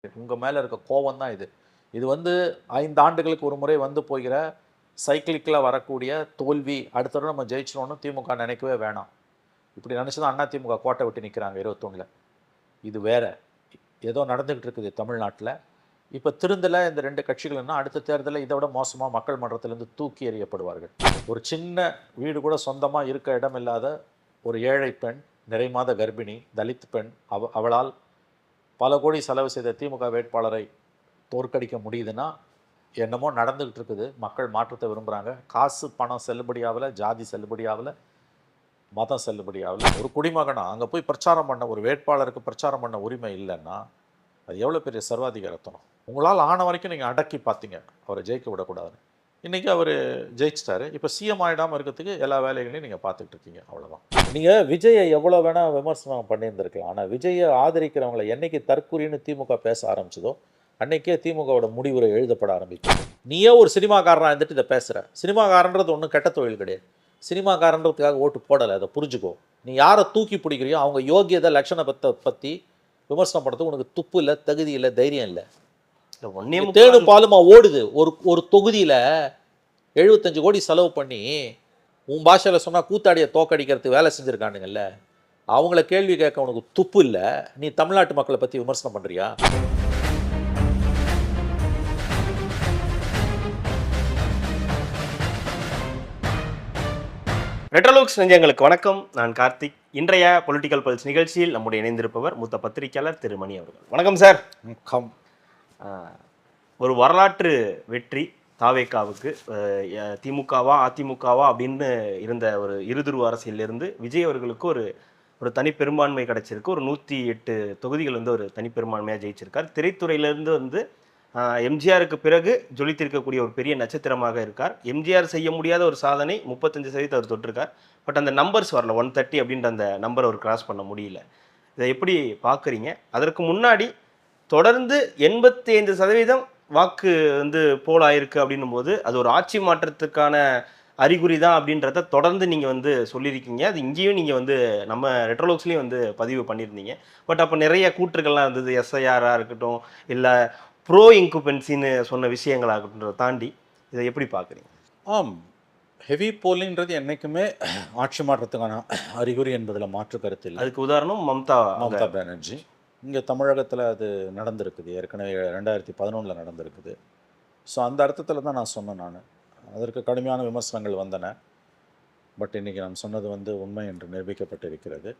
உங்கள் மேலே இருக்க கோபம் தான் இது. இது வந்து 5 ஆண்டுகளுக்கு ஒரு முறை வந்து போகிற சைக்கிளிக்கில் வரக்கூடிய தோல்வி. அடுத்த தடவை நம்ம ஜெயிச்சிடணும்னு திமுக நினைக்கவே வேணாம். இப்படி நினச்சி தான் அண்ணா திமுக கோட்டை விட்டு நிற்கிறாங்க 21ல். இது வேற ஏதோ நடந்துக்கிட்டு இருக்குது தமிழ்நாட்டில். இப்போ திருந்தலை இந்த 2 கட்சிகள்னா அடுத்த தேர்தலில் இதை விட மோசமாக மக்கள் மன்றத்திலேருந்து தூக்கி எறியப்படுவார்கள். ஒரு சின்ன வீடு கூட சொந்தமாக இருக்க இடமில்லாத ஒரு ஏழை பெண், நிறை மாத கர்ப்பிணி, தலித் பெண், அவளால் பல கோடி செலவு செய்த திமுக வேட்பாளரை தோற்கடிக்க முடியுதுன்னா என்னமோ நடந்துக்கிட்டு இருக்குது. மக்கள் மாற்றத்தை விரும்புகிறாங்க. காசு பணம் செல்லுபடியாகல, ஜாதி செல்லுபடியாகல, மதம் செல்லுபடியாகல. ஒரு குடிமகனா அங்கே போய் பிரச்சாரம் பண்ண ஒரு வேட்பாளருக்கு பிரச்சாரம் பண்ண உரிமை இல்லைன்னா அது எவ்வளோ பெரிய சர்வாதிகாரத்தனம். உங்களால் ஆன வரைக்கும் நீங்கள் அடக்கி பார்த்தீங்க அவரை ஜெயிக்க விடக்கூடாதுன்னு. இன்றைக்கி அவர் ஜெயிச்சிட்டாரு. இப்போ சிஎம் ஆகிடாமல் இருக்கிறதுக்கு எல்லா வேலைகளையும் நீங்கள் பார்த்துக்கிட்டு இருக்கீங்க. அவ்வளோதான். நீங்கள் விஜயை எவ்வளோ வேணால் விமர்சனம் பண்ணியிருந்திருக்கலாம். ஆனால் விஜயை ஆதரிக்கிறவங்களை என்னைக்கு தற்கூறின்னு திமுக பேச ஆரம்பிச்சதோ அன்றைக்கே திமுகவோட முடிவுரை எழுதப்பட ஆரம்பிச்சு. நீயே ஒரு சினிமாக்காரனாக இருந்துட்டு இதை பேசுகிற. சினிமாக்காரன்றது ஒன்றும் கெட்ட தொழில் கிடையாது. சினிமாக்காரன்றதுக்காக ஓட்டு போடலை, அதை புரிஞ்சுக்கோ. நீ யாரை தூக்கி பிடிக்கிறியோ அவங்க யோகியதை லட்சணத்தை பற்றி விமர்சனம் பண்ணுறதுக்கு உனக்கு துப்பு இல்லை, தகுதி இல்லை, தைரியம் இல்லை. தேனும் பாலுமா ஓடுது. ஒரு தொகுதியில் 75 கோடி செலவு பண்ணி உன் பாஷையில் சொன்னால் கூத்தாடியை தோக்கடிக்கிறதுக்கு வேலை செஞ்சுருக்கானுங்கல்ல, அவங்கள கேள்வி கேட்க உனக்கு துப்பு இல்லை. நீ தமிழ்நாட்டு மக்களை பற்றி விமர்சனம் பண்ணுறியா? ரெட்ரோலுக்ஸ் நெஞ்சங்களுக்கு வணக்கம். நான் கார்த்திக். இன்றைய பொலிட்டிக்கல் பல்ஸ் நிகழ்ச்சியில் நம்முடைய இணைந்திருப்பவர் மூத்த பத்திரிகையாளர் திரு மணி அவர்கள். வணக்கம் சார். வணக்கம். ஒரு வரலாற்று வெற்றி தாவேக்காவுக்கு. திமுகவா அதிமுகவா அப்படின்னு இருந்த ஒரு இருதுருவ அரசியலிருந்து விஜய் அவர்களுக்கு ஒரு தனி பெரும்பான்மை கிடைச்சிருக்கு. ஒரு 108 தொகுதிகள் வந்து ஒரு தனி பெரும்பான்மையாக ஜெயிச்சிருக்கார். திரைத்துறையிலேருந்து வந்து எம்ஜிஆருக்கு பிறகு ஜொலித்திருக்கக்கூடிய ஒரு பெரிய நட்சத்திரமாக இருக்கார். எம்ஜிஆர் செய்ய முடியாத ஒரு சாதனை 35% அவர் தொட்டிருக்கார். பட் அந்த நம்பர்ஸ் வரல. 130 அப்படின்ற அந்த நம்பர் அவர் கிராஸ் பண்ண முடியல. இதை எப்படி பார்க்குறீங்க? அதற்கு முன்னாடி தொடர்ந்து 85% வாக்கு வந்து போல் ஆயிருக்கு அப்படின்னும் போது அது ஒரு ஆட்சி மாற்றத்துக்கான அறிகுறி தான் அப்படின்றத தொடர்ந்து நீங்கள் வந்து சொல்லியிருக்கீங்க. அது இங்கேயும் நீங்கள் வந்து நம்ம ரெட்ரோலுக்ஸ்லேயும் வந்து பதிவு பண்ணியிருந்தீங்க. பட் அப்போ நிறைய கூற்றுகள்லாம் இருந்தது. எஸ்ஐஆராக இருக்கட்டும், இல்லை ப்ரோ இன்குபென்சின்னு சொன்ன விஷயங்களாகன்றதை தாண்டி இதை எப்படி பார்க்குறீங்க? ஹெவி போலிங்கிறது என்றைக்குமே ஆட்சி மாற்றத்துக்கான அறிகுறி என்பதில் மாற்று கருத்து இல்லை. அதுக்கு உதாரணம் மம்தா பானர்ஜி. இங்கே தமிழகத்தில் அது நடந்திருக்குது. ஏற்கனவே 2011 நடந்திருக்குது. ஸோ அந்த அர்த்தத்தில் தான் நான் சொன்னேன். நான் அதற்கு கடுமையான விமர்சனங்கள் வந்தன. பட் இன்றைக்கி நான் சொன்னது வந்து உண்மை என்று நிரூபிக்கப்பட்டிருக்கிறது.